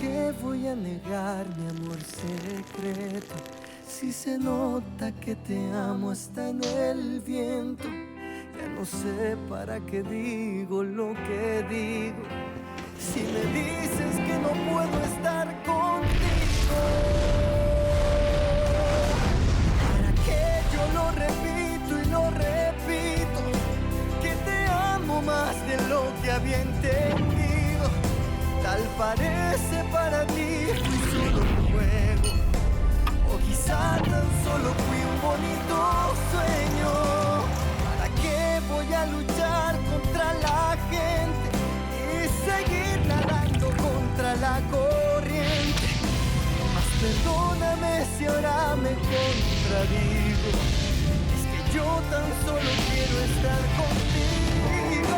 qué voy a negar mi amor secreto? Si se nota que te amo hasta en el viento. Ya no sé para qué digo lo que digo. Si me dices que no puedo estar contigo, ¿para qué yo lo repito y lo repito? Que te amo más de lo que había entendido. Tal parece para ti fui solo un juego, o quizá tan solo fui un bonito sueño. ¿Para qué voy a luchar contra la gente y seguir nadando contra la corriente? Mas perdóname si ahora me contradigo. Es que yo tan solo quiero estar contigo.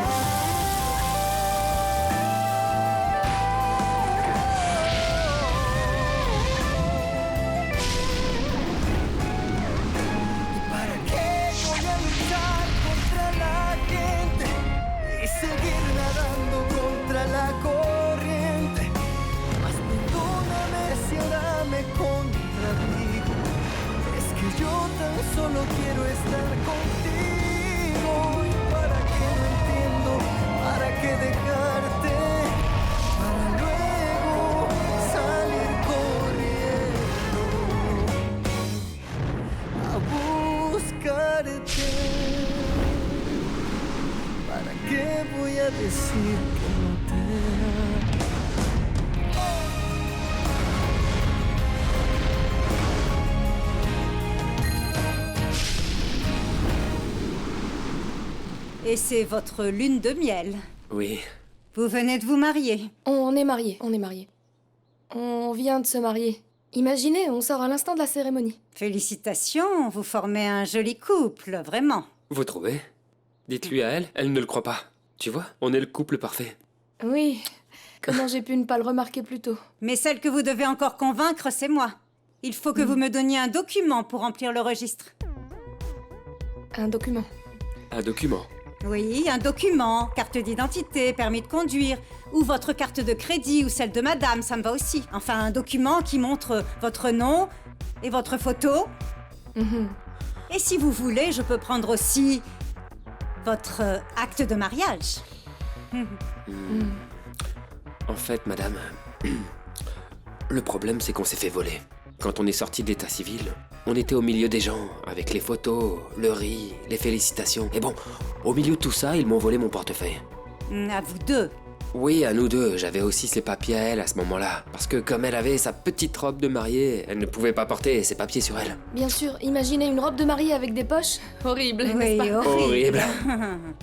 Seguir nadando contra la corriente. Mas perdóname si ahora me contradigo. Es que yo tan solo quiero estar contigo. ¿Y para qué no entiendo? ¿Para qué dejarte? Para luego salir corriendo a buscarte. ¿Para qué voy a decir que no te amo? Et c'est votre lune de miel. Oui. Vous venez de vous marier. On est mariés, on est mariés. On vient de se marier. Imaginez, on sort à l'instant de la cérémonie. Félicitations, vous formez un joli couple, vraiment. Vous trouvez? Dites-lui à elle, elle ne le croit pas. Tu vois, on est le couple parfait. Oui, comment j'ai pu ne pas le remarquer plus tôt? Mais celle que vous devez encore convaincre, c'est moi. Il faut que vous me donniez un document pour remplir le registre. Un document. Un document. Oui, un document, carte d'identité, permis de conduire, ou votre carte de crédit, ou celle de madame, ça me va aussi. Enfin, un document qui montre votre nom et votre photo. Et si vous voulez, je peux prendre aussi votre acte de mariage. En fait, madame, le problème c'est qu'on s'est fait voler. Quand on est sorti d'état civil, on était au milieu des gens, avec les photos, le riz, les félicitations. Et bon, au milieu de tout ça, ils m'ont volé mon portefeuille. À vous deux. Oui, à nous deux, j'avais aussi ses papiers à elle à ce moment-là. Parce que comme elle avait sa petite robe de mariée, elle ne pouvait pas porter ses papiers sur elle. Bien sûr, imaginez une robe de mariée avec des poches. Horrible, Oui, n'est-ce pas? horrible. Horrible.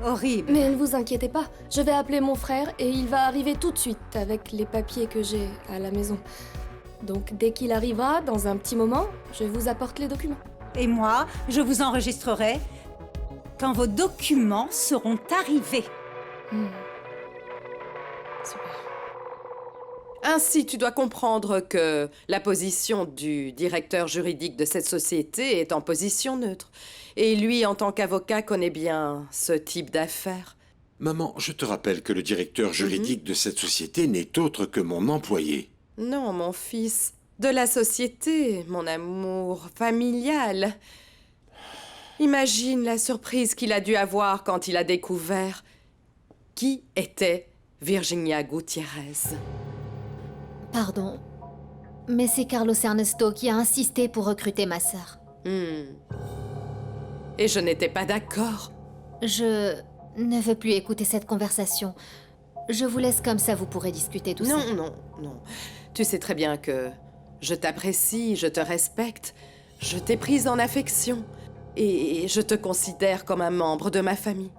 Horrible. Mais ne vous inquiétez pas, je vais appeler mon frère et il va arriver tout de suite avec les papiers que j'ai à la maison. Donc dès qu'il arrivera, dans un petit moment, je vous apporte les documents. Et moi, je vous enregistrerai quand vos documents seront arrivés. Super. Ainsi, tu dois comprendre que la position du directeur juridique de cette société est en position neutre. Et lui, en tant qu'avocat, connaît bien ce type d'affaires. Maman, je te rappelle que le directeur juridique de cette société n'est autre que mon employé. Non, mon fils. De la société, mon amour familial. Imagine la surprise qu'il a dû avoir quand il a découvert qui était Virginia Gutiérrez. Pardon, mais c'est Carlos Ernesto qui a insisté pour recruter ma sœur. Et je n'étais pas d'accord. Je ne veux plus écouter cette conversation. Je vous laisse comme ça, vous pourrez discuter tout ça. Non, non, non. Tu sais très bien que je t'apprécie, je te respecte, je t'ai prise en affection et je te considère comme un membre de ma famille.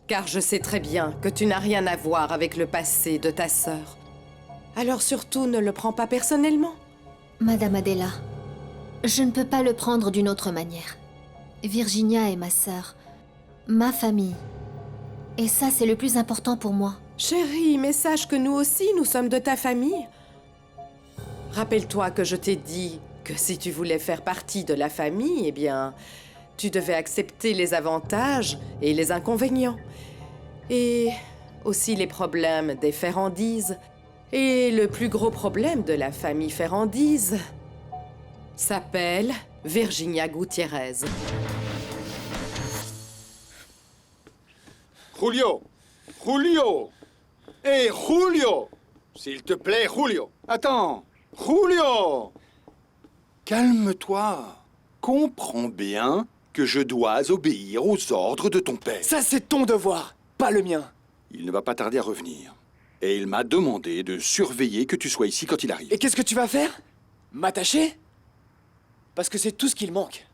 Car je sais très bien que tu n'as rien à voir avec le passé de ta sœur. Alors surtout, ne le prends pas personnellement. Madame Adela, je ne peux pas le prendre d'une autre manière. Virginia est ma sœur, ma famille. Et ça, c'est le plus important pour moi. Chérie, mais sache que nous aussi, nous sommes de ta famille. Rappelle-toi que je t'ai dit que si tu voulais faire partie de la famille, eh bien, tu devais accepter les avantages et les inconvénients. Et aussi les problèmes des férandises Et le plus gros problème de la famille Ferrandise s'appelle Virginia Gutiérrez. Julio! Julio! Hé, Julio! S'il te plaît, Julio! Attends! Julio! Calme-toi. Comprends bien que je dois obéir aux ordres de ton père. Ça, c'est ton devoir, pas le mien. Il ne va pas tarder à revenir. Et il m'a demandé de surveiller que tu sois ici quand il arrive. Et qu'est-ce que tu vas faire? M'attacher? Parce que c'est tout ce qu'il manque.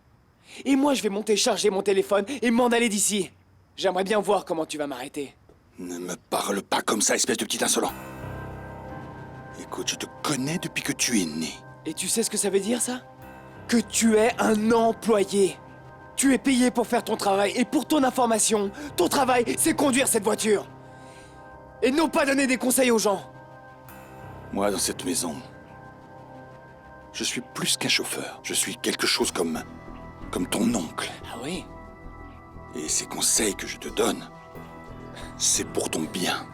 Et moi, je vais monter charger mon téléphone et m'en aller d'ici. J'aimerais bien voir comment tu vas m'arrêter. Ne me parle pas comme ça, espèce de petit insolent. Écoute, je te connais depuis que tu es né. Et tu sais ce que ça veut dire, ça? Que tu es un employé. Tu es payé pour faire ton travail. Et pour ton information, ton travail, c'est conduire cette voiture. Et non pas donner des conseils aux gens. Moi, dans cette maison, je suis plus qu'un chauffeur. Je suis quelque chose comme ton oncle. Ah oui? Et ces conseils que je te donne, c'est pour ton bien.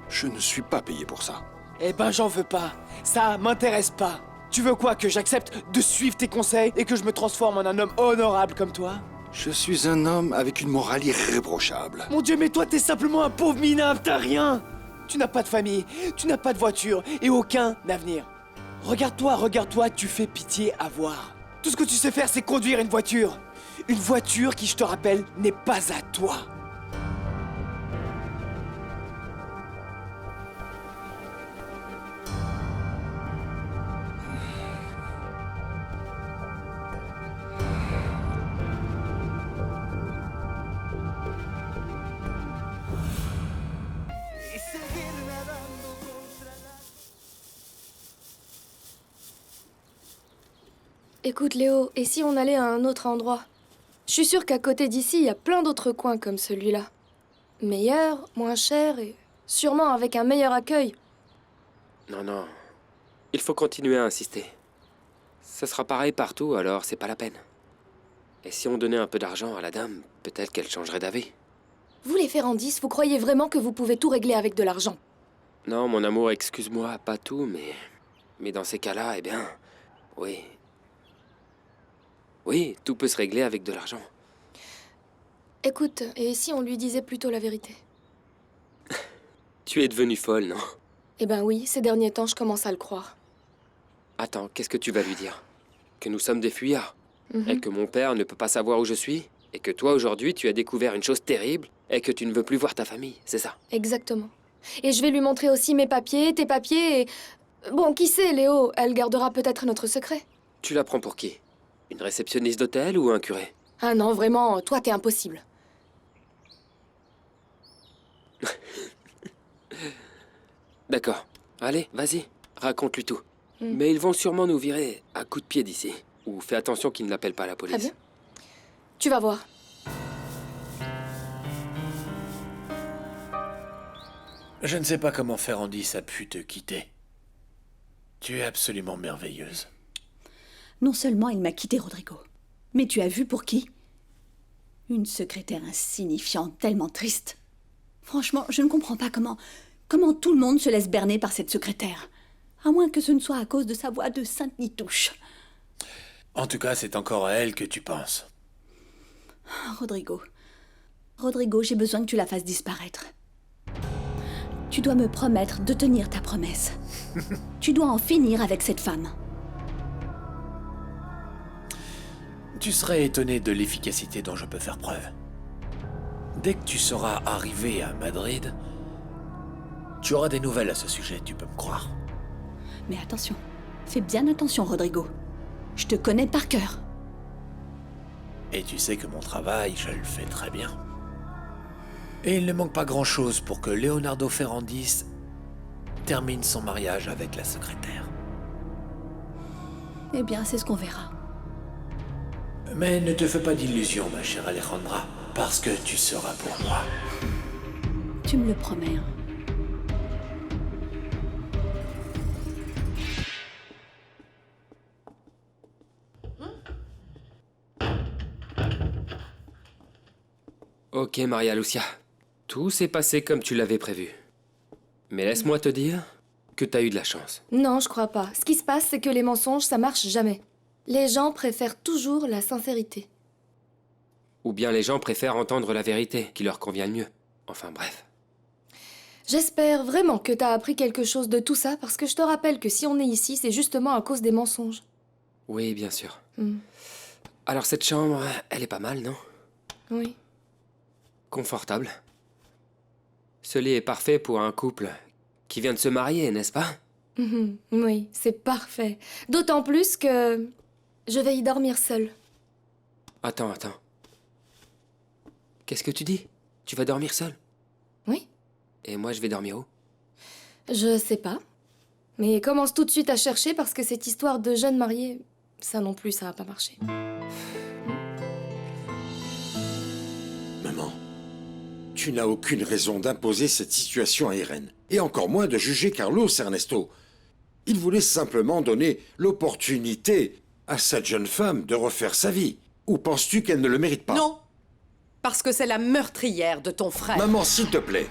Je ne suis pas payé pour ça. Eh ben, j'en veux pas. Ça m'intéresse pas. Tu veux quoi, que j'accepte de suivre tes conseils et que je me transforme en un homme honorable comme toi? Je suis un homme avec une morale irréprochable. Mon Dieu, mais toi, t'es simplement un pauvre minable, t'as rien. Tu n'as pas de famille, tu n'as pas de voiture et aucun avenir. Regarde-toi, tu fais pitié à voir. Tout ce que tu sais faire, c'est conduire une voiture. Une voiture qui, je te rappelle, n'est pas à toi. Y seguir nadando contra la... Écoute Léo, et si on allait à un autre endroit? Je suis sûre qu'à côté d'ici, il y a plein d'autres coins comme celui-là. Meilleurs, moins chers et sûrement avec un meilleur accueil. Non. Il faut continuer à insister. Ça sera pareil partout, alors c'est pas la peine. Et si on donnait un peu d'argent à la dame, peut-être qu'elle changerait d'avis. Vous les Ferrandis, vous croyez vraiment que vous pouvez tout régler avec de l'argent? Non, mon amour, excuse-moi, pas tout, mais dans ces cas-là, eh bien, oui. Oui, tout peut se régler avec de l'argent. Écoute, et si on lui disait plutôt la vérité? Tu es devenue folle, non? Eh ben oui, ces derniers temps, je commence à le croire. Attends, qu'est-ce que tu vas lui dire? Que nous sommes des fuyards? Mhm. Et que mon père ne peut pas savoir où je suis? Et que toi, aujourd'hui, tu as découvert une chose terrible et que tu ne veux plus voir ta famille, c'est ça? Exactement. Et je vais lui montrer aussi mes papiers, tes papiers et... Bon, qui sait, Léo, elle gardera peut-être notre secret. Tu la prends pour qui? Une réceptionniste d'hôtel ou un curé? Ah non, vraiment, toi, t'es impossible. D'accord. Allez, vas-y, raconte-lui tout. Mm. Mais ils vont sûrement nous virer à coups de pied d'ici. Ou fais attention qu'ils ne l'appellent pas la police. Très bien. Tu vas voir. Je ne sais pas comment Ferrandis a pu te quitter. Tu es absolument merveilleuse. Non seulement il m'a quitté, Rodrigo, mais tu as vu pour qui? Une secrétaire insignifiante, tellement triste. Franchement, je ne comprends pas comment tout le monde se laisse berner par cette secrétaire. À moins que ce ne soit à cause de sa voix de sainte Nitouche. En tout cas, c'est encore à elle que tu penses. Rodrigo, j'ai besoin que tu la fasses disparaître. Tu dois me promettre de tenir ta promesse. Tu dois en finir avec cette femme. Tu serais étonné de l'efficacité dont je peux faire preuve. Dès que tu seras arrivé à Madrid, tu auras des nouvelles à ce sujet, tu peux me croire. Mais attention, fais bien attention, Rodrigo. Je te connais par cœur. Et tu sais que mon travail, je le fais très bien. Et il ne manque pas grand-chose pour que Leonardo Ferrandis termine son mariage avec la secrétaire. Eh bien, c'est ce qu'on verra. Mais ne te fais pas d'illusions, ma chère Alejandra, parce que tu seras pour moi. Tu me le promets, hein. Ok, Maria Lucia. Tout s'est passé comme tu l'avais prévu. Mais laisse-moi te dire que t'as eu de la chance. Non, je crois pas. Ce qui se passe, c'est que les mensonges, ça marche jamais. Les gens préfèrent toujours la sincérité. Ou bien les gens préfèrent entendre la vérité, qui leur convient le mieux. Enfin bref. J'espère vraiment que t'as appris quelque chose de tout ça, parce que je te rappelle que si on est ici, c'est justement à cause des mensonges. Oui, bien sûr. Hmm. Alors cette chambre, elle est pas mal, non? Oui. Confortable. Ce lit est parfait pour un couple qui vient de se marier, n'est-ce pas? Oui, c'est parfait. D'autant plus que je vais y dormir seule. Attends. Qu'est-ce que tu dis? Tu vas dormir seule? Oui. Et moi, je vais dormir où? Je sais pas. Mais commence tout de suite à chercher parce que cette histoire de jeunes mariés, ça non plus, ça va pas marcher. Maman, tu n'as aucune raison d'imposer cette situation à Irène. Et encore moins de juger Carlos Ernesto. Il voulait simplement donner l'opportunité à cette jeune femme de refaire sa vie. Ou penses-tu qu'elle ne le mérite pas? Non, parce que c'est la meurtrière de ton frère. Maman, s'il te plaît.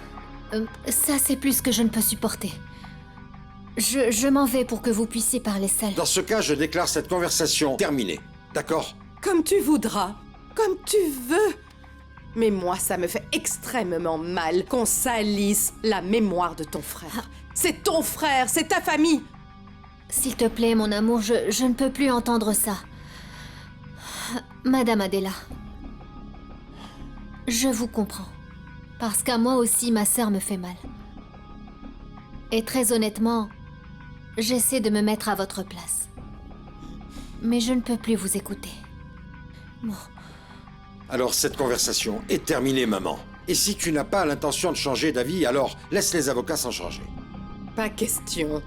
Ça, c'est plus que je ne peux supporter. Je m'en vais pour que vous puissiez parler seul. Dans ce cas, je déclare cette conversation terminée. D'accord? Comme tu voudras, comme tu veux. Mais moi, ça me fait extrêmement mal qu'on salisse la mémoire de ton frère. C'est ton frère, c'est ta famille. S'il te plaît, mon amour, je ne peux plus entendre ça. Madame Adela, je vous comprends. Parce qu'à moi aussi, ma sœur me fait mal. Et très honnêtement, j'essaie de me mettre à votre place. Mais je ne peux plus vous écouter. Bon. Alors cette conversation est terminée, maman. Et si tu n'as pas l'intention de changer d'avis, alors laisse les avocats s'en charger. Pas question.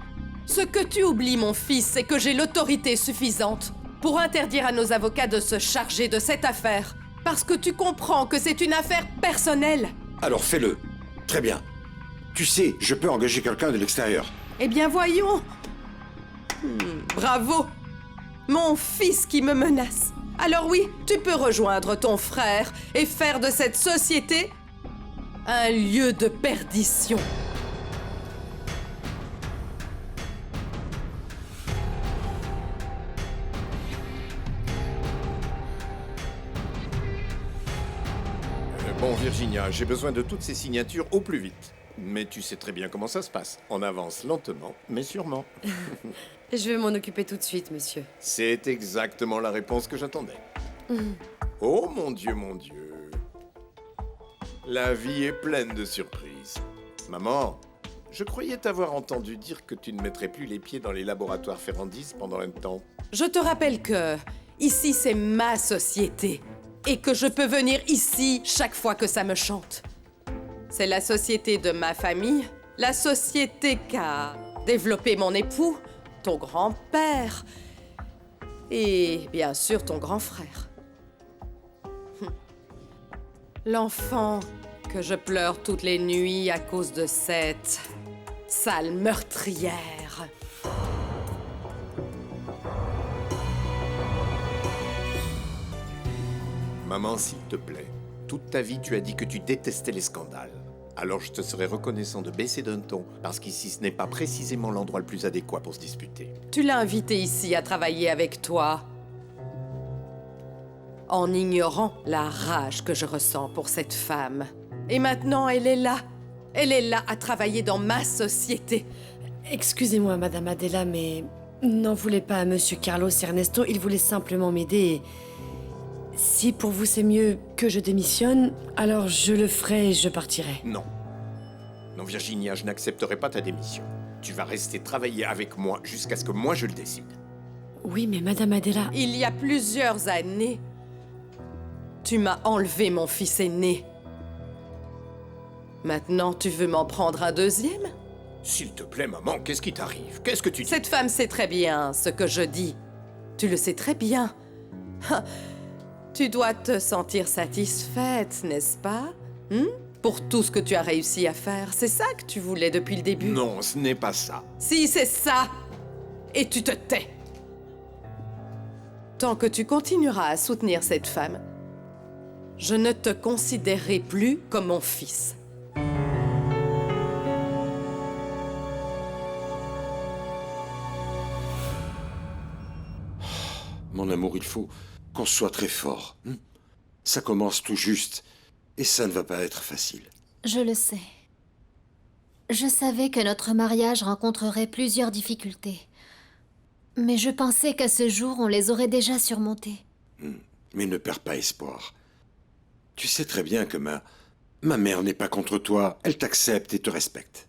Ce que tu oublies, mon fils, c'est que j'ai l'autorité suffisante pour interdire à nos avocats de se charger de cette affaire. Parce que tu comprends que c'est une affaire personnelle. Alors fais-le. Très bien. Tu sais, je peux engager quelqu'un de l'extérieur. Eh bien, voyons. Bravo. Mon fils qui me menace. Alors oui, tu peux rejoindre ton frère et faire de cette société un lieu de perdition. Bon, Virginia, j'ai besoin de toutes ces signatures au plus vite. Mais tu sais très bien comment ça se passe. On avance lentement, mais sûrement. Je vais m'en occuper tout de suite, monsieur. C'est exactement la réponse que j'attendais. Oh mon Dieu, mon Dieu. La vie est pleine de surprises. Maman, je croyais t'avoir entendu dire que tu ne mettrais plus les pieds dans les laboratoires Ferrandis pendant un temps. Je te rappelle que ici, c'est ma société. Et que je peux venir ici chaque fois que ça me chante. C'est la société de ma famille, la société qu'a développé mon époux, ton grand-père et bien sûr ton grand frère. L'enfant que je pleure toutes les nuits à cause de cette sale meurtrière. Maman, s'il te plaît, toute ta vie, tu as dit que tu détestais les scandales. Alors je te serais reconnaissant de baisser d'un ton, parce qu'ici, ce n'est pas précisément l'endroit le plus adéquat pour se disputer. Tu l'as invité ici à travailler avec toi, en ignorant la rage que je ressens pour cette femme. Et maintenant, elle est là. Elle est là à travailler dans ma société. Excusez-moi, Madame Adela, mais n'en voulez pas à Monsieur Carlos Ernesto. Il voulait simplement m'aider. Si pour vous c'est mieux que je démissionne, alors je le ferai et je partirai. Non. Non, Virginia, je n'accepterai pas ta démission. Tu vas rester travailler avec moi jusqu'à ce que moi je le décide. Oui, mais Madame Adela... Il y a plusieurs années, tu m'as enlevé mon fils aîné. Maintenant, tu veux m'en prendre un deuxième? S'il te plaît, maman, qu'est-ce qui t'arrive? Qu'est-ce que tu dis? Cette femme sait très bien ce que je dis. Tu le sais très bien. Tu dois te sentir satisfaite, n'est-ce pas? Pour tout ce que tu as réussi à faire. C'est ça que tu voulais depuis le début? Non, ce n'est pas ça. Si, c'est ça! Et tu te tais. Tant que tu continueras à soutenir cette femme, je ne te considérerai plus comme mon fils. Mon amour, il faut qu'on soit très fort. Ça commence tout juste, et ça ne va pas être facile. Je le sais. Je savais que notre mariage rencontrerait plusieurs difficultés. Mais je pensais qu'à ce jour, on les aurait déjà surmontées. Mais ne perds pas espoir. Tu sais très bien que ma mère n'est pas contre toi. Elle t'accepte et te respecte.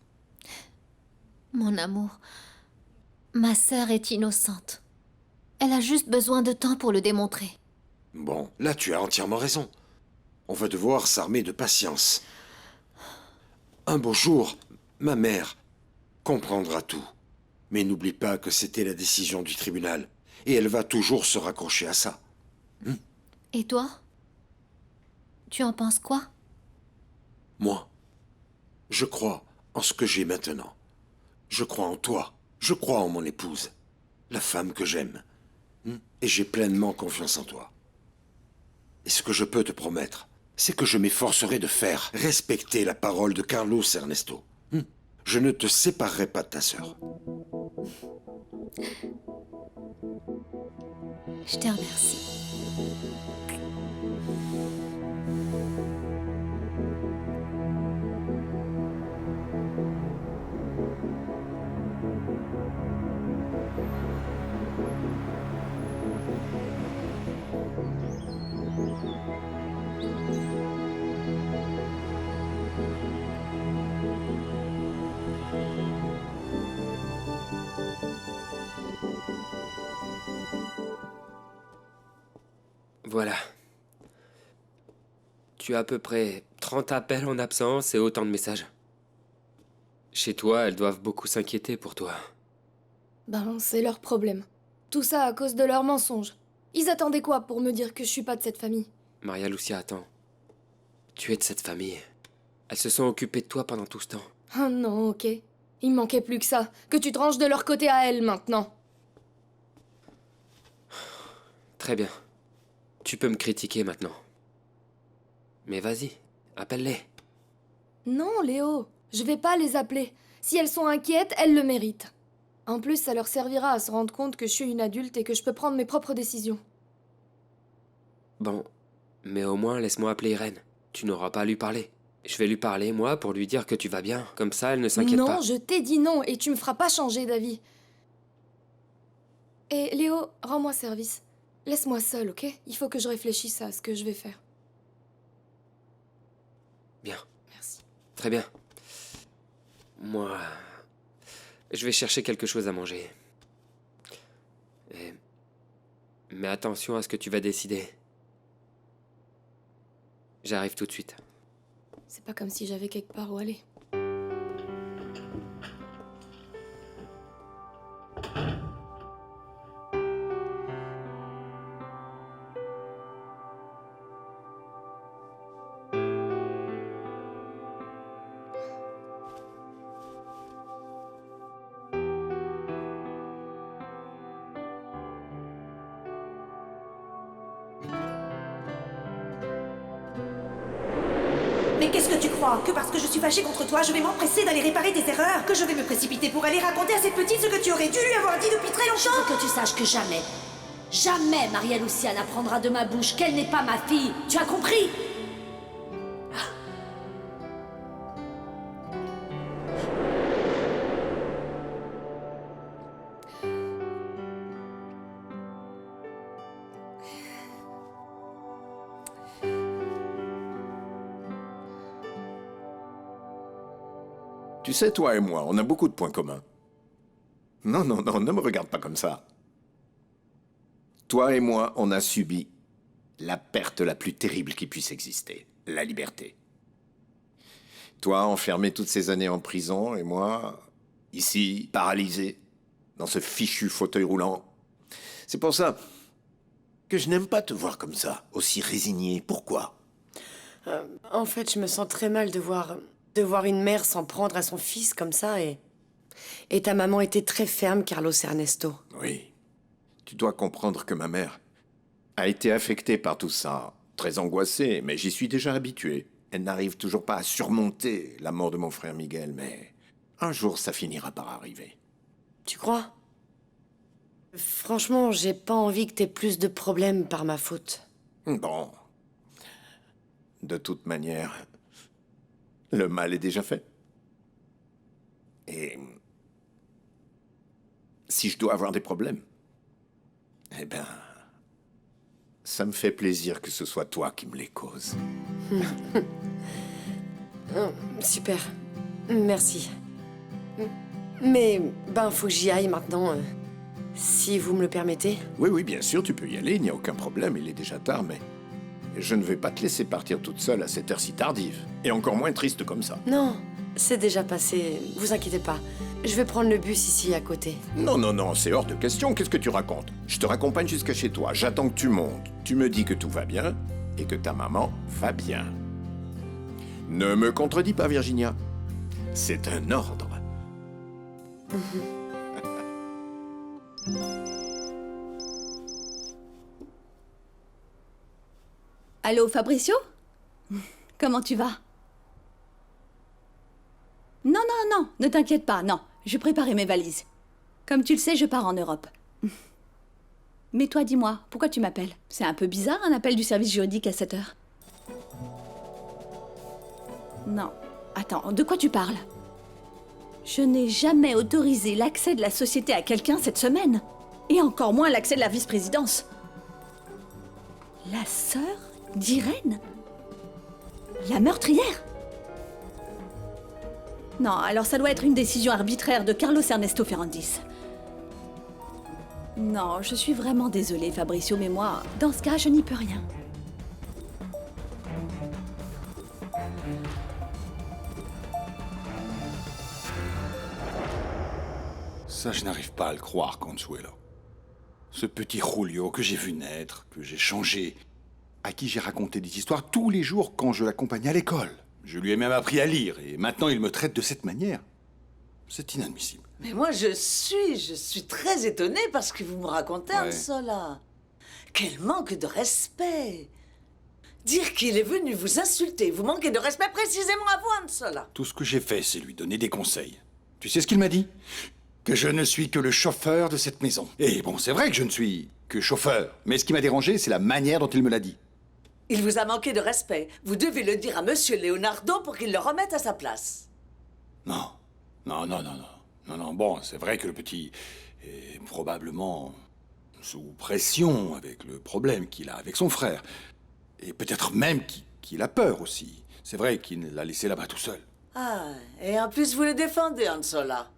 Mon amour, ma sœur est innocente. Elle a juste besoin de temps pour le démontrer. Bon, là tu as entièrement raison. On va devoir s'armer de patience. Un beau jour, ma mère comprendra tout. Mais n'oublie pas que c'était la décision du tribunal. Et elle va toujours se raccrocher à ça. Et toi? Tu en penses quoi? Moi, je crois en ce que j'ai maintenant. Je crois en toi. Je crois en mon épouse. La femme que j'aime. Et j'ai pleinement confiance en toi. Et ce que je peux te promettre, c'est que je m'efforcerai de faire respecter la parole de Carlos Ernesto. Je ne te séparerai pas de ta sœur. Je te remercie. Voilà. Tu as à peu près 30 appels en absence et autant de messages. Chez toi, elles doivent beaucoup s'inquiéter pour toi. Ben, c'est leur problème. Tout ça à cause de leurs mensonges. Ils attendaient quoi pour me dire que je suis pas de cette famille? Maria Lucia, attends. Tu es de cette famille. Elles se sont occupées de toi pendant tout ce temps. Ah non, ok. Il manquait plus que ça. Que tu te ranges de leur côté à elles, maintenant. Très bien. Tu peux me critiquer maintenant. Mais vas-y, appelle-les. Non, Léo. Je vais pas les appeler. Si elles sont inquiètes, elles le méritent. En plus, ça leur servira à se rendre compte que je suis une adulte et que je peux prendre mes propres décisions. Bon, mais au moins laisse-moi appeler Irène. Tu n'auras pas à lui parler. Je vais lui parler, moi, pour lui dire que tu vas bien. Comme ça, elle ne s'inquiète pas. Non, je t'ai dit non et tu me feras pas changer d'avis. Et Léo, rends-moi service. Laisse-moi seule, ok? Il faut que je réfléchisse à ce que je vais faire. Bien. Merci. Très bien. Moi, je vais chercher quelque chose à manger. Mais attention à ce que tu vas décider. J'arrive tout de suite. C'est pas comme si j'avais quelque part où aller. Mais qu'est-ce que tu crois? Que parce que je suis fâchée contre toi, je vais m'empresser d'aller réparer tes erreurs? Que je vais me précipiter pour aller raconter à cette petite ce que tu aurais dû lui avoir dit depuis très longtemps? Je veux que tu saches que jamais Maria Lucia n'apprendra de ma bouche qu'elle n'est pas ma fille. Tu as compris? Tu sais, toi et moi, on a beaucoup de points communs. Non, non, non, ne me regarde pas comme ça. Toi et moi, on a subi la perte la plus terrible qui puisse exister, la liberté. Toi, enfermé toutes ces années en prison, et moi, ici, paralysé, dans ce fichu fauteuil roulant. C'est pour ça que je n'aime pas te voir comme ça, aussi résigné. Pourquoi? En fait, je me sens très mal de voir une mère s'en prendre à son fils comme ça et ta maman était très ferme, Carlos Ernesto. Oui. Tu dois comprendre que ma mère a été affectée par tout ça, très angoissée, mais j'y suis déjà habitué. Elle n'arrive toujours pas à surmonter la mort de mon frère Miguel, mais un jour ça finira par arriver. Tu crois? Franchement, j'ai pas envie que t'aies plus de problèmes par ma faute. Bon. De toute manière, le mal est déjà fait. Et si je dois avoir des problèmes, eh ben, ça me fait plaisir que ce soit toi qui me les causes. Super. Merci. Mais, faut que j'y aille maintenant, si vous me le permettez. Oui, oui, bien sûr, tu peux y aller, il n'y a aucun problème, il est déjà tard, mais je ne vais pas te laisser partir toute seule à cette heure si tardive. Et encore moins triste comme ça. Non, c'est déjà passé, vous inquiétez pas. Je vais prendre le bus ici à côté. Non, non, non, c'est hors de question, qu'est-ce que tu racontes? Je te raccompagne jusqu'à chez toi, j'attends que tu montes. Tu me dis que tout va bien et que ta maman va bien. Ne me contredis pas, Virginia. C'est un ordre. Allô, Fabricio? Comment tu vas? Non, non, non, ne t'inquiète pas, non. Je préparais mes valises. Comme tu le sais, je pars en Europe. Mais toi, dis-moi, pourquoi tu m'appelles? C'est un peu bizarre, un appel du service juridique à cette heure. Non. Attends, de quoi tu parles? Je n'ai jamais autorisé l'accès de la société à quelqu'un cette semaine. Et encore moins l'accès de la vice-présidence. La sœur d'Irène? La meurtrière? Non, alors ça doit être une décision arbitraire de Carlos Ernesto Ferrandis. Non, je suis vraiment désolée, Fabricio, mais moi, dans ce cas, je n'y peux rien. Ça, je n'arrive pas à le croire, Consuelo. Ce petit Julio que j'ai vu naître, que j'ai changé, à qui j'ai raconté des histoires tous les jours quand je l'accompagnais à l'école. Je lui ai même appris à lire, et maintenant il me traite de cette manière. C'est inadmissible. Mais moi, je suis très étonnée parce que vous me racontez Ouais. Ansola. Quel manque de respect. Dire qu'il est venu vous insulter, vous manquez de respect précisément à vous, Ansola. Tout ce que j'ai fait, c'est lui donner des conseils. Tu sais ce qu'il m'a dit? Que je ne suis que le chauffeur de cette maison. Et bon, c'est vrai que je ne suis que chauffeur. Mais ce qui m'a dérangé, c'est la manière dont il me l'a dit. Il vous a manqué de respect. Vous devez le dire à Monsieur Leonardo pour qu'il le remette à sa place. Non. Non, non, non, non. Non, non, bon, c'est vrai que le petit est probablement sous pression avec le problème qu'il a avec son frère. Et peut-être même qu'il a peur aussi. C'est vrai qu'il l'a laissé là-bas tout seul. Ah, et en plus vous le défendez, Ansola.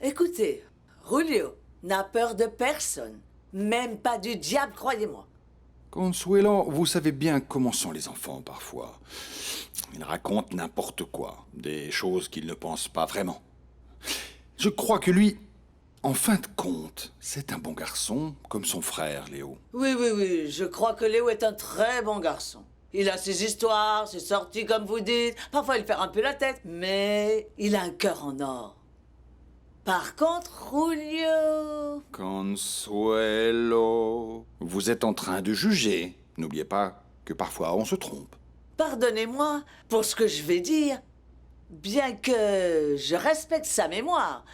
Écoutez, Julio n'a peur de personne. Même pas du diable, croyez-moi. Consuelo, vous savez bien comment sont les enfants parfois. Ils racontent n'importe quoi, des choses qu'ils ne pensent pas vraiment. Je crois que lui, en fin de compte, c'est un bon garçon, comme son frère, Léo. Oui, oui, oui, je crois que Léo est un très bon garçon. Il a ses histoires, ses sorties, comme vous dites. Parfois, il perd un peu la tête, mais il a un cœur en or. Par contre, Julio... Consuelo, vous êtes en train de juger. N'oubliez pas que parfois on se trompe. Pardonnez-moi pour ce que je vais dire, bien que je respecte sa mémoire.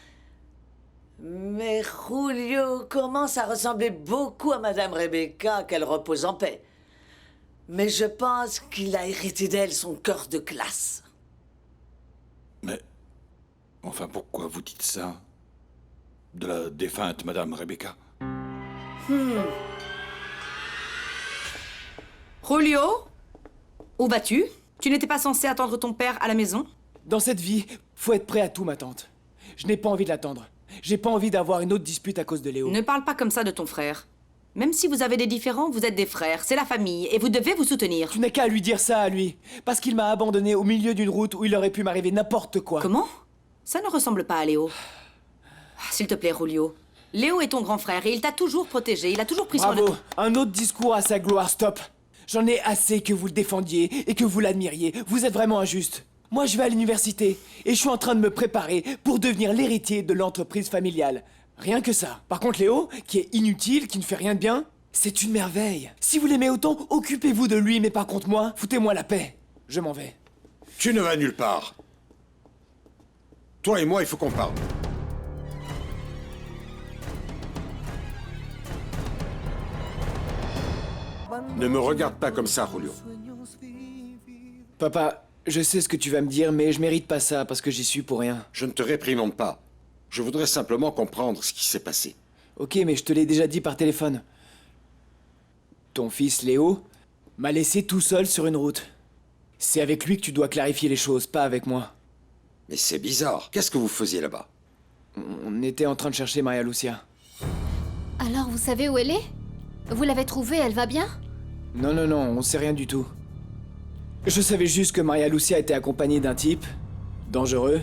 Mais Julio commence à ressembler beaucoup à Madame Rebecca, qu'elle repose en paix. Mais je pense qu'il a hérité d'elle son cœur de glace. Mais, enfin, pourquoi vous dites ça? De la défunte Madame Rebecca? Julio? Où vas-tu? Tu n'étais pas censé attendre ton père à la maison? Dans cette vie, faut être prêt à tout, ma tante. Je n'ai pas envie de l'attendre. J'ai pas envie d'avoir une autre dispute à cause de Léo. Ne parle pas comme ça de ton frère. Même si vous avez des différends, vous êtes des frères, c'est la famille, et vous devez vous soutenir. Tu n'as qu'à lui dire ça à lui. Parce qu'il m'a abandonné au milieu d'une route où il aurait pu m'arriver n'importe quoi. Comment? Ça ne ressemble pas à Léo. S'il te plaît, Julio. Léo est ton grand frère et il t'a toujours protégé, il a toujours pris soin de Bravo, toi. un autre discours à sa gloire, stop. J'en ai assez que vous le défendiez et que vous l'admiriez. Vous êtes vraiment injuste. Moi, je vais à l'université et je suis en train de me préparer pour devenir l'héritier de l'entreprise familiale. Rien que ça. Par contre, Léo, qui est inutile, qui ne fait rien de bien, c'est une merveille. Si vous l'aimez autant, occupez-vous de lui, mais par contre moi, foutez-moi la paix. Je m'en vais. Tu ne vas nulle part. Toi et moi, il faut qu'on parle. Ne me regarde pas comme ça, Julio. Papa, je sais ce que tu vas me dire, mais je mérite pas ça parce que j'y suis pour rien. Je ne te réprimande pas. Je voudrais simplement comprendre ce qui s'est passé. Ok, mais je te l'ai déjà dit par téléphone. Ton fils Léo m'a laissé tout seul sur une route. C'est avec lui que tu dois clarifier les choses, pas avec moi. Mais c'est bizarre. Qu'est-ce que vous faisiez là-bas? On était en train de chercher Maria Lucia. Alors vous savez où elle est? Vous l'avez trouvée, elle va bien? Non, on sait rien du tout. Je savais juste que Maria Lucia était accompagnée d'un type dangereux,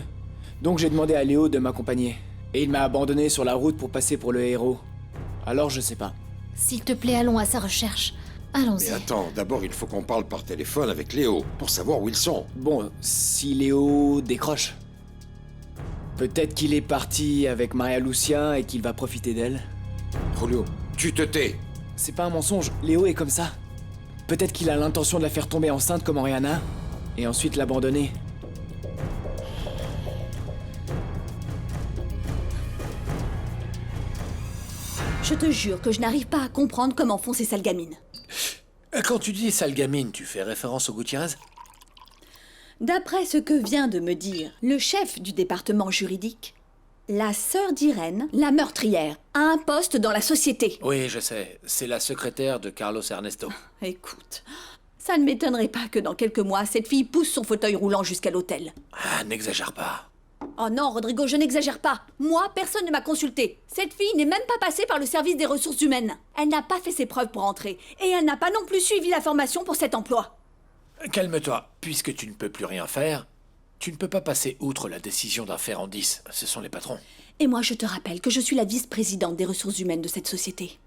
donc j'ai demandé à Léo de m'accompagner. Et il m'a abandonné sur la route pour passer pour le héros. Alors je sais pas. S'il te plaît, allons à sa recherche. Allons-y. Mais attends, d'abord il faut qu'on parle par téléphone avec Léo, pour savoir où ils sont. Bon, si Léo décroche. Peut-être qu'il est parti avec Maria Lucia et qu'il va profiter d'elle. Julio, tu te tais. C'est pas un mensonge, Léo est comme ça. Peut-être qu'il a l'intention de la faire tomber enceinte comme Oriana, et ensuite l'abandonner. Je te jure que je n'arrive pas à comprendre comment font ces sales gamines. Quand tu dis sale gamine, tu fais référence au Gutiérrez? D'après ce que vient de me dire le chef du département juridique, la sœur d'Irène, la meurtrière, a un poste dans la société. Oui, je sais. C'est la secrétaire de Carlos Ernesto. Écoute, ça ne m'étonnerait pas que dans quelques mois, cette fille pousse son fauteuil roulant jusqu'à l'hôtel. Ah, n'exagère pas. Oh non, Rodrigo, je n'exagère pas. Moi, personne ne m'a consulté. Cette fille n'est même pas passée par le service des ressources humaines. Elle n'a pas fait ses preuves pour entrer. Et elle n'a pas non plus suivi la formation pour cet emploi. Calme-toi. Puisque tu ne peux plus rien faire, tu ne peux pas passer outre la décision d'un Ferrandis. Ce sont les patrons. Et moi, je te rappelle que je suis la vice-présidente des ressources humaines de cette société.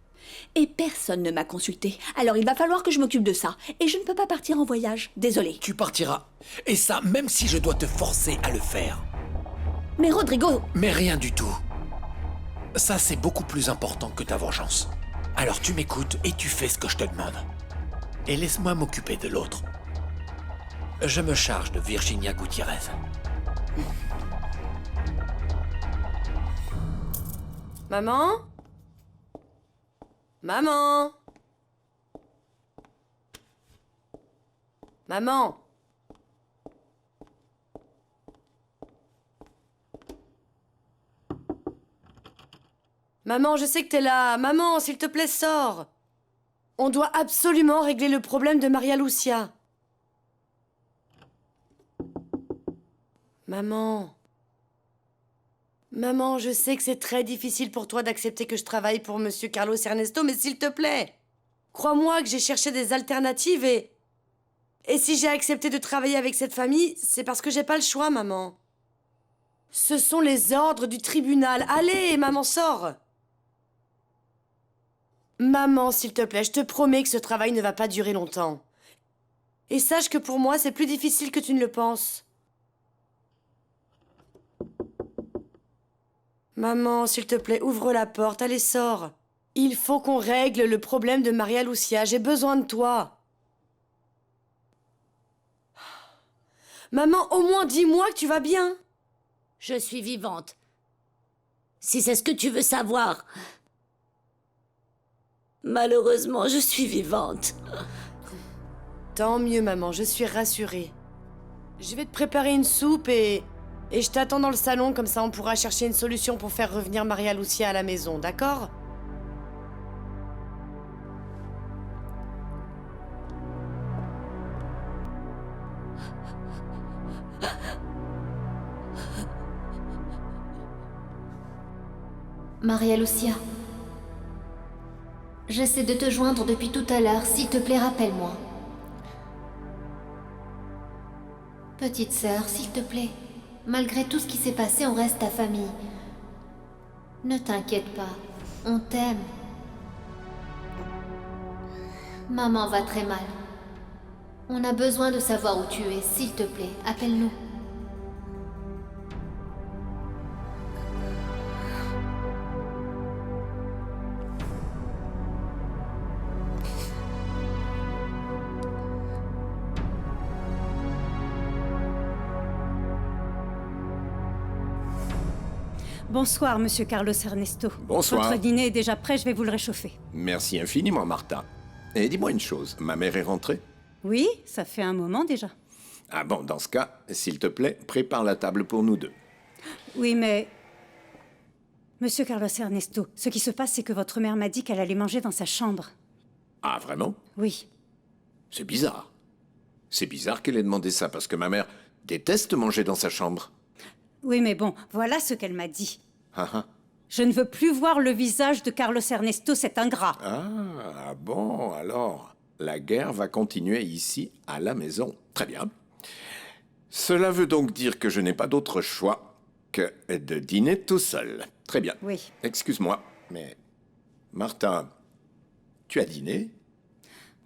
Et personne ne m'a consultée. Alors il va falloir que je m'occupe de ça. Et je ne peux pas partir en voyage. Désolée. Tu partiras. Et ça, même si je dois te forcer à le faire. Mais Rodrigo... Mais rien du tout. Ça, c'est beaucoup plus important que ta vengeance. Alors tu m'écoutes et tu fais ce que je te demande. Et laisse-moi m'occuper de l'autre. Je me charge de Virginia Gutiérrez. Maman? Maman? Maman? Maman, je sais que t'es là. Maman, s'il te plaît, sors. On doit absolument régler le problème de Maria Lucia. Maman. Maman, je sais que c'est très difficile pour toi d'accepter que je travaille pour Monsieur Carlos Ernesto, mais s'il te plaît, crois-moi que j'ai cherché des alternatives et si j'ai accepté de travailler avec cette famille, c'est parce que j'ai pas le choix, maman. Ce sont les ordres du tribunal. Allez, maman, sors. Maman, s'il te plaît, je te promets que ce travail ne va pas durer longtemps. Et sache que pour moi, c'est plus difficile que tu ne le penses. Maman, s'il te plaît, ouvre la porte, allez, sors. Il faut qu'on règle le problème de Maria Lucia, j'ai besoin de toi. Maman, au moins dis-moi que tu vas bien. Je suis vivante. Si c'est ce que tu veux savoir. Malheureusement, je suis vivante. Tant mieux, maman, je suis rassurée. Je vais te préparer une soupe et je t'attends dans le salon, comme ça on pourra chercher une solution pour faire revenir Maria Lucia à la maison, d'accord? Maria Lucia. J'essaie de te joindre depuis tout à l'heure. S'il te plaît, rappelle-moi. Petite sœur, s'il te plaît. Malgré tout ce qui s'est passé, on reste ta famille. Ne t'inquiète pas. On t'aime. Maman va très mal. On a besoin de savoir où tu es. S'il te plaît, appelle-nous. Bonsoir, monsieur Carlos Ernesto. Bonsoir. Votre dîner est déjà prêt, je vais vous le réchauffer. Merci infiniment, Martha. Et dis-moi une chose, ma mère est rentrée? Oui, ça fait un moment déjà. Ah bon, dans ce cas, s'il te plaît, prépare la table pour nous deux. Oui, mais... Monsieur Carlos Ernesto, ce qui se passe, c'est que votre mère m'a dit qu'elle allait manger dans sa chambre. Ah, vraiment? Oui. C'est bizarre. C'est bizarre qu'elle ait demandé ça, parce que ma mère déteste manger dans sa chambre. Oui, mais bon, voilà ce qu'elle m'a dit. Ah ah. Je ne veux plus voir le visage de Carlos Ernesto, cet ingrat. Ah bon, alors, la guerre va continuer ici, à la maison. Très bien. Cela veut donc dire que je n'ai pas d'autre choix que de dîner tout seul. Très bien. Oui. Excuse-moi, mais... Martin, tu as dîné?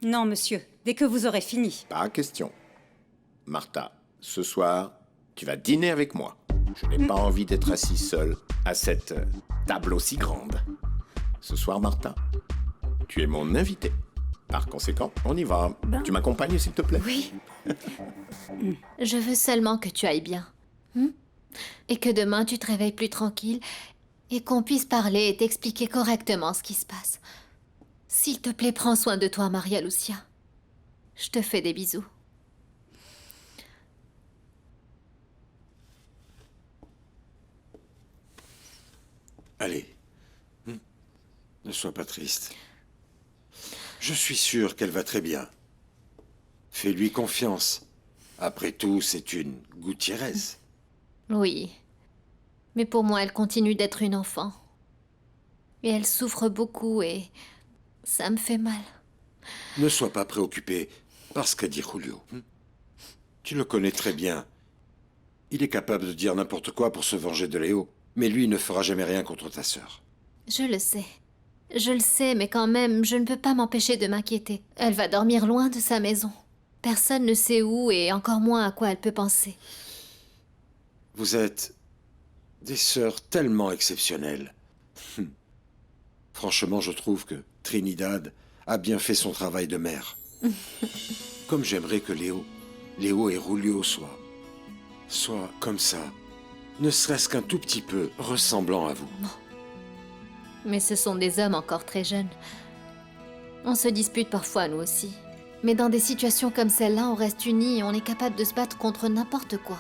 Non, monsieur, dès que vous aurez fini. Pas question. Martha, ce soir, tu vas dîner avec moi. Je n'ai pas envie d'être assis seul à cette table aussi grande. Ce soir, Martha, tu es mon invité. Par conséquent, on y va. Tu m'accompagnes, s'il te plaît? Oui. Je veux seulement que tu ailles bien. Et que demain, tu te réveilles plus tranquille et qu'on puisse parler et t'expliquer correctement ce qui se passe. S'il te plaît, prends soin de toi, Maria Lucia. Je te fais des bisous. Allez, ne sois pas triste. Je suis sûr qu'elle va très bien. Fais-lui confiance. Après tout, c'est une Gutiérrez. Oui. Mais pour moi, elle continue d'être une enfant. Et elle souffre beaucoup et ça me fait mal. Ne sois pas préoccupé par ce qu'a dit Julio. Tu le connais très bien. Il est capable de dire n'importe quoi pour se venger de Léo. Mais lui, il ne fera jamais rien contre ta sœur. Je le sais. Je le sais, mais quand même, je ne peux pas m'empêcher de m'inquiéter. Elle va dormir loin de sa maison. Personne ne sait où et encore moins à quoi elle peut penser. Vous êtes des sœurs tellement exceptionnelles. Franchement, je trouve que Trinidad a bien fait son travail de mère. Comme j'aimerais que Léo et Julio soient comme ça. Ne serait-ce qu'un tout petit peu ressemblant à vous. Mais ce sont des hommes encore très jeunes. On se dispute parfois, nous aussi. Mais dans des situations comme celle-là, on reste unis et on est capable de se battre contre n'importe quoi.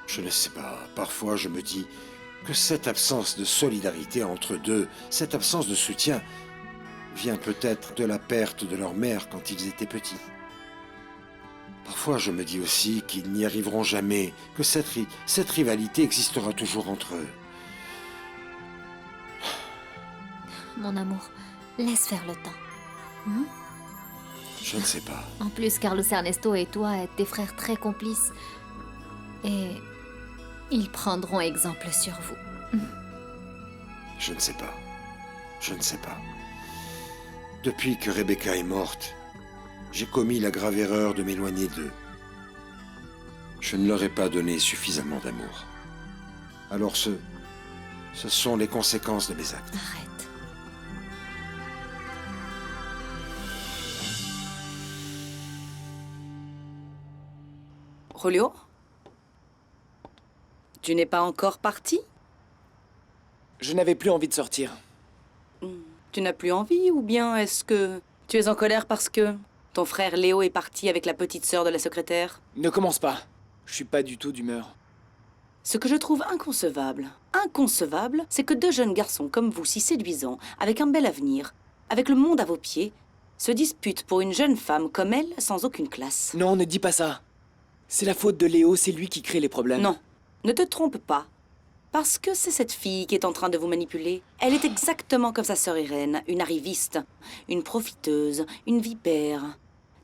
Je ne sais pas. Parfois, je me dis que cette absence de solidarité entre deux, cette absence de soutien, vient peut-être de la perte de leur mère quand ils étaient petits. Parfois, je me dis aussi qu'ils n'y arriveront jamais, que cette rivalité existera toujours entre eux. Mon amour, laisse faire le temps. Je ne sais pas. En plus, Carlos Ernesto et toi êtes des frères très complices. Et ils prendront exemple sur vous. Je ne sais pas. Je ne sais pas. Depuis que Rebecca est morte, j'ai commis la grave erreur de m'éloigner d'eux. Je ne leur ai pas donné suffisamment d'amour. Alors ce sont les conséquences de mes actes. Arrête. Julio? Tu n'es pas encore parti? Je n'avais plus envie de sortir. Tu n'as plus envie ou bien est-ce que tu es en colère parce que ton frère Léo est parti avec la petite sœur de la secrétaire? Ne commence pas. Je suis pas du tout d'humeur. Ce que je trouve inconcevable, c'est que deux jeunes garçons comme vous, si séduisants, avec un bel avenir, avec le monde à vos pieds, se disputent pour une jeune femme comme elle, sans aucune classe. Non, ne dis pas ça. C'est la faute de Léo, c'est lui qui crée les problèmes. Non, ne te trompe pas. Parce que c'est cette fille qui est en train de vous manipuler. Elle est exactement comme sa sœur Irène, une arriviste, une profiteuse, une vipère.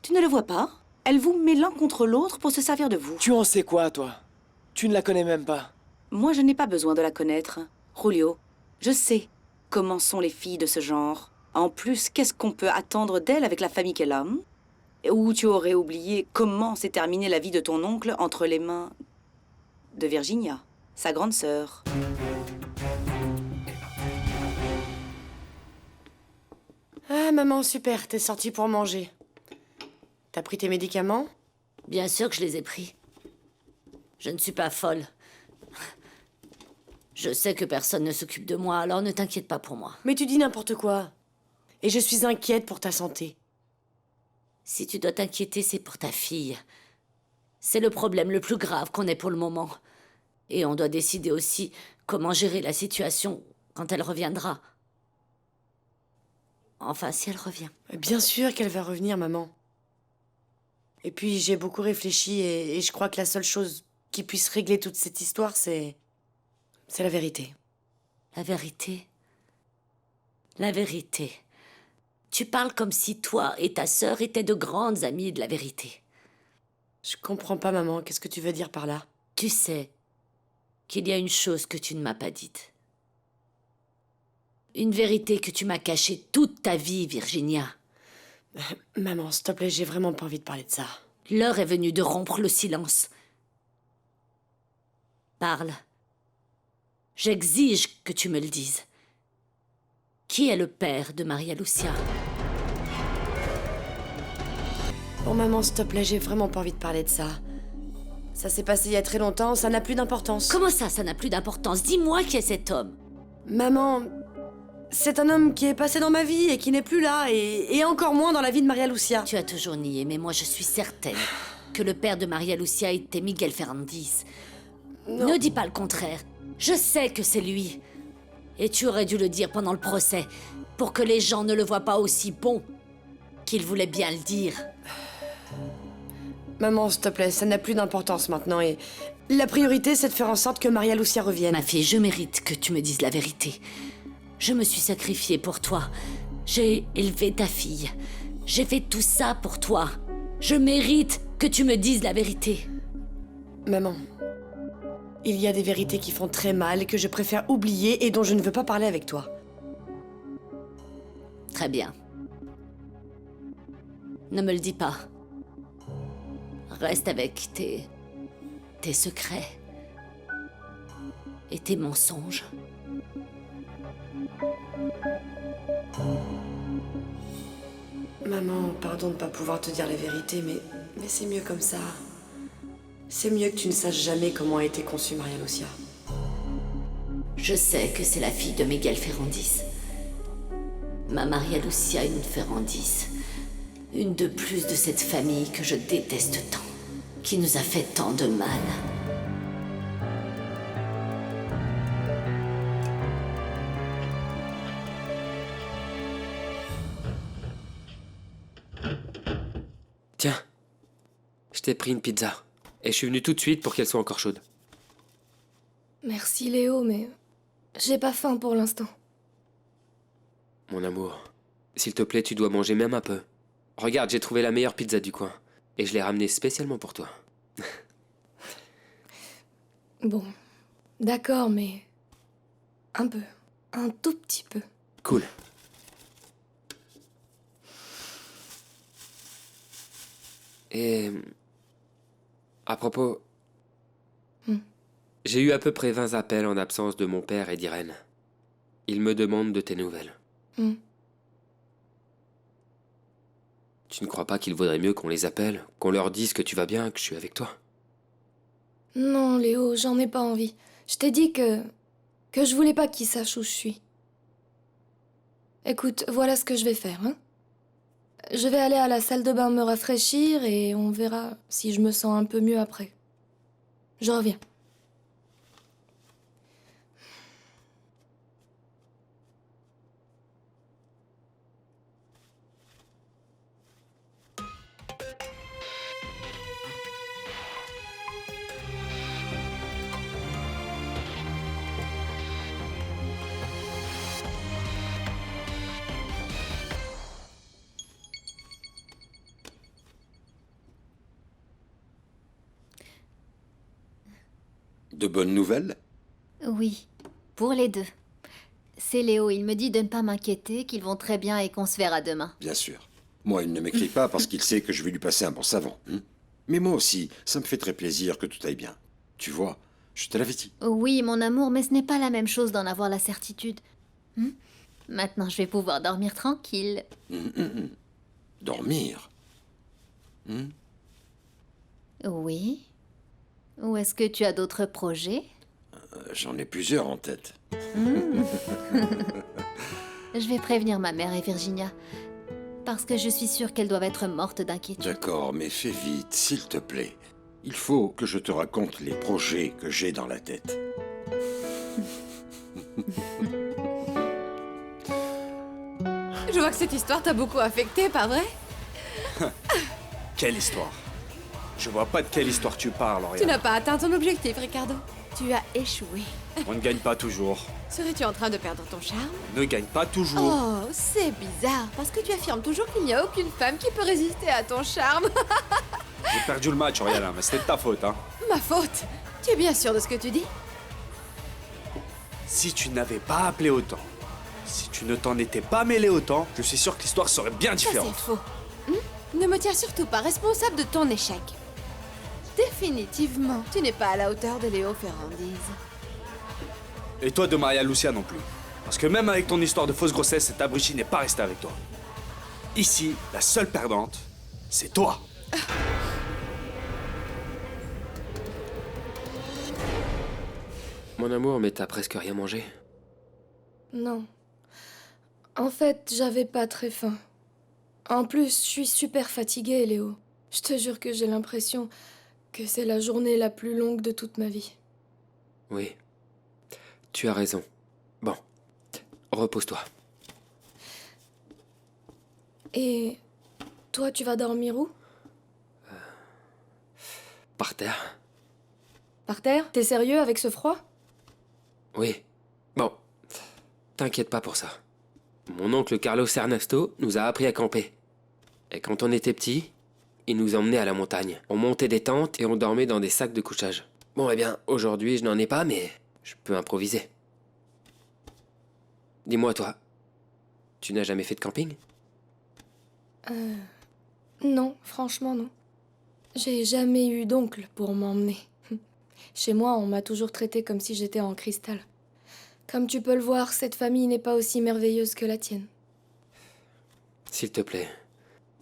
Tu ne le vois pas? Elle vous met l'un contre l'autre pour se servir de vous. Tu en sais quoi, toi? Tu ne la connais même pas. Moi, je n'ai pas besoin de la connaître. Julio, je sais comment sont les filles de ce genre. En plus, qu'est-ce qu'on peut attendre d'elle avec la famille qu'elle a? Ou tu aurais oublié comment s'est terminée la vie de ton oncle entre les mains de Virginia, sa grande sœur. Ah, maman, super, t'es sortie pour manger. T'as pris tes médicaments? Bien sûr que je les ai pris. Je ne suis pas folle. Je sais que personne ne s'occupe de moi, alors ne t'inquiète pas pour moi. Mais tu dis n'importe quoi. Et je suis inquiète pour ta santé. Si tu dois t'inquiéter, c'est pour ta fille. C'est le problème le plus grave qu'on ait pour le moment. Et on doit décider aussi comment gérer la situation quand elle reviendra. Enfin, si elle revient. Bien sûr qu'elle va revenir, maman. Et puis, j'ai beaucoup réfléchi et je crois que la seule chose qui puisse régler toute cette histoire, c'est la vérité. La vérité? La vérité. Tu parles comme si toi et ta sœur étaient de grandes amies de la vérité. Je comprends pas, maman. Qu'est-ce que tu veux dire par là? Tu sais qu'il y a une chose que tu ne m'as pas dite. Une vérité que tu m'as cachée toute ta vie, Virginia. Maman, s'il te plaît, j'ai vraiment pas envie de parler de ça. L'heure est venue de rompre le silence. Parle. J'exige que tu me le dises. Qui est le père de Maria Lucia? Bon, maman, s'il te plaît, j'ai vraiment pas envie de parler de ça. Ça s'est passé il y a très longtemps, ça n'a plus d'importance. Comment ça n'a plus d'importance? Dis-moi qui est cet homme. Maman, c'est un homme qui est passé dans ma vie et qui n'est plus là, et encore moins dans la vie de Maria Lucia. Tu as toujours nié, mais moi je suis certaine que le père de Maria Lucia était Miguel Ferrandis. Non. Ne dis pas le contraire. Je sais que c'est lui. Et tu aurais dû le dire pendant le procès, pour que les gens ne le voient pas aussi bon qu'il voulait bien le dire. Maman, s'il te plaît, ça n'a plus d'importance maintenant et la priorité, c'est de faire en sorte que Maria Lucia revienne. Ma fille, je mérite que tu me dises la vérité. Je me suis sacrifiée pour toi. J'ai élevé ta fille. J'ai fait tout ça pour toi. Je mérite que tu me dises la vérité. Maman, il y a des vérités qui font très mal et que je préfère oublier et dont je ne veux pas parler avec toi. Très bien. Ne me le dis pas. Reste avec tes secrets et tes mensonges. Maman, pardon de ne pas pouvoir te dire la vérité, mais c'est mieux comme ça. C'est mieux que tu ne saches jamais comment a été conçue Maria Lucia. Je sais que c'est la fille de Miguel Ferrandis. Ma Maria Lucia, une Ferrandis. Une de plus de cette famille que je déteste tant, qui nous a fait tant de mal. Tiens, je t'ai pris une pizza. Et je suis venu tout de suite pour qu'elle soit encore chaude. Merci Léo, mais j'ai pas faim pour l'instant. Mon amour, s'il te plaît, tu dois manger même un peu. Regarde, j'ai trouvé la meilleure pizza du coin. Et je l'ai ramenée spécialement pour toi. Bon, d'accord, mais un peu. Un tout petit peu. Cool. Et... à propos... J'ai eu à peu près 20 appels en absence de mon père et d'Irène. Ils me demandent de tes nouvelles. Tu ne crois pas qu'il vaudrait mieux qu'on les appelle, qu'on leur dise que tu vas bien, que je suis avec toi? Non, Léo, j'en ai pas envie. Je t'ai dit que je voulais pas qu'ils sachent où je suis. Écoute, voilà ce que je vais faire, hein. Je vais aller à la salle de bain me rafraîchir et on verra si je me sens un peu mieux après. Je reviens. De bonnes nouvelles? Oui, pour les deux. C'est Léo, il me dit de ne pas m'inquiéter, qu'ils vont très bien et qu'on se verra demain. Bien sûr. Moi, il ne m'écrit pas parce qu'il sait que je vais lui passer un bon savon. Mais moi aussi, ça me fait très plaisir que tout aille bien. Tu vois, je te l'avais dit. Oui, mon amour, mais ce n'est pas la même chose d'en avoir la certitude. Maintenant, je vais pouvoir dormir tranquille. Dormir? Oui. Ou est-ce que tu as d'autres projets? J'en ai plusieurs en tête. Je vais prévenir ma mère et Virginia. Parce que je suis sûre qu'elles doivent être mortes d'inquiétude. D'accord, mais fais vite, s'il te plaît. Il faut que je te raconte les projets que j'ai dans la tête. Je vois que cette histoire t'a beaucoup affecté, pas vrai? Quelle histoire? Je vois pas de quelle histoire tu parles, Tu Oriana. n'as pas atteint ton objectif, Ricardo. Tu as échoué. On ne gagne pas toujours. Serais-tu en train de perdre ton charme? On ne gagne pas toujours. Oh, c'est bizarre, parce que tu affirmes toujours qu'il n'y a aucune femme qui peut résister à ton charme. J'ai perdu le match, Oriana, mais c'était de ta faute, hein. Ma faute? Tu es bien sûr de ce que tu dis? Si tu n'avais pas appelé autant, si tu ne t'en étais pas mêlé autant, je suis sûr que l'histoire serait bien Ça, différente. c'est faux. Ne me tiens surtout pas responsable de ton échec. Définitivement, tu n'es pas à la hauteur de Léo Ferrandise. Et toi de Maria Lucia non plus. Parce que même avec ton histoire de fausse grossesse, cet abruti n'est pas resté avec toi. Ici, la seule perdante, c'est toi. Mon amour, mais t'as presque rien mangé. Non. En fait, j'avais pas très faim. En plus, je suis super fatiguée, Léo. Je te jure que j'ai l'impression que c'est la journée la plus longue de toute ma vie. Oui. Tu as raison. Bon. Repose-toi. Et toi, tu vas dormir où? Par terre. Par terre? T'es sérieux avec ce froid? Oui. Bon. T'inquiète pas pour ça. Mon oncle Carlos Ernesto nous a appris à camper. Et quand on était petit, il nous emmenait à la montagne. On montait des tentes et on dormait dans des sacs de couchage. Bon, eh bien, aujourd'hui, je n'en ai pas, mais je peux improviser. Dis-moi, toi, tu n'as jamais fait de camping? Non, franchement, non. J'ai jamais eu d'oncle pour m'emmener. Chez moi, on m'a toujours traité comme si j'étais en cristal. Comme tu peux le voir, cette famille n'est pas aussi merveilleuse que la tienne. S'il te plaît,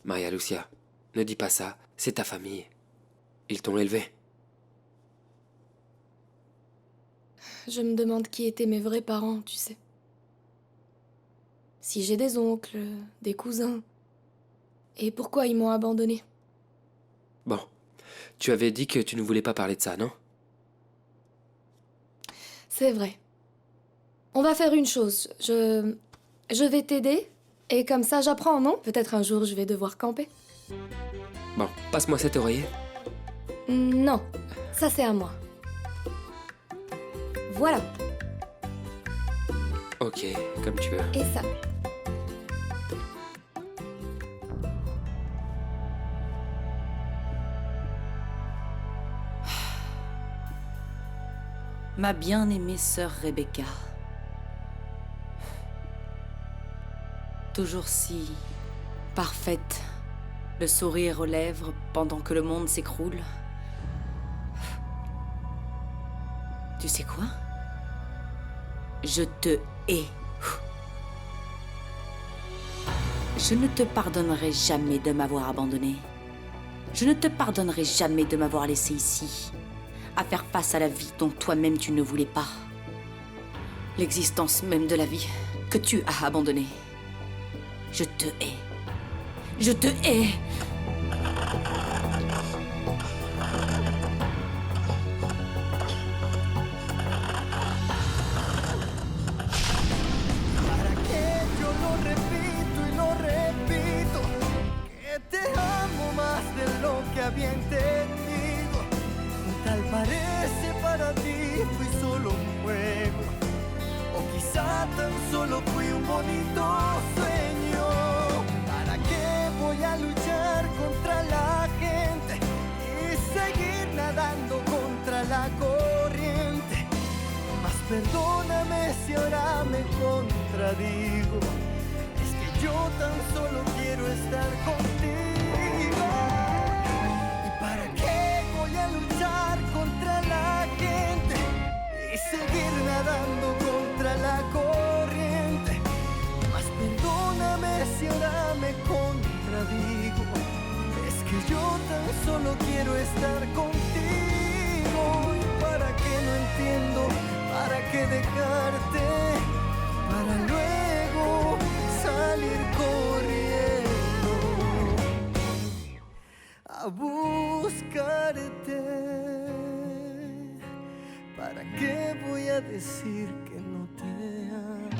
Maria Lucia, ne dis pas ça, c'est ta famille. Ils t'ont élevé. Je me demande qui étaient mes vrais parents, tu sais. Si j'ai des oncles, des cousins. Et pourquoi ils m'ont abandonnée? Bon, tu avais dit que tu ne voulais pas parler de ça, non? C'est vrai. On va faire une chose. Je vais t'aider. Et comme ça, j'apprends, non? Peut-être un jour, je vais devoir camper. Bon, passe-moi cet oreiller. Non, ça c'est à moi. Voilà. Ok, comme tu veux. Et ça. Ma bien-aimée sœur Rebecca. Toujours si parfaite, le sourire aux lèvres pendant que le monde s'écroule. Tu sais quoi? Je te hais. Je ne te pardonnerai jamais de m'avoir abandonné. Je ne te pardonnerai jamais de m'avoir laissé ici, à faire face à la vie dont toi-même tu ne voulais pas. L'existence même de la vie que tu as abandonnée. Je te hais. Je te hais. ¿Para qué yo lo repito y lo repito? Que te amo más de lo que había entendido. Tal parece para ti fui solo un juego. O quizá tan solo fui un bonito sueño. ¿Para qué voy a luchar contra la gente y seguir nadando contra la corriente? Mas perdóname si ahora me contradigo. Es que yo tan solo quiero estar contigo. ¿Y para qué voy a luchar contra la gente y seguir nadando contra la corriente? Mas perdóname si ahora me contradigo. Es que yo tan solo quiero estar contigo. ¿Y para qué no entiendo? ¿Para qué dejarte? Para luego salir corriendo. buscarte. ¿Para qué voy a decir que no te amo?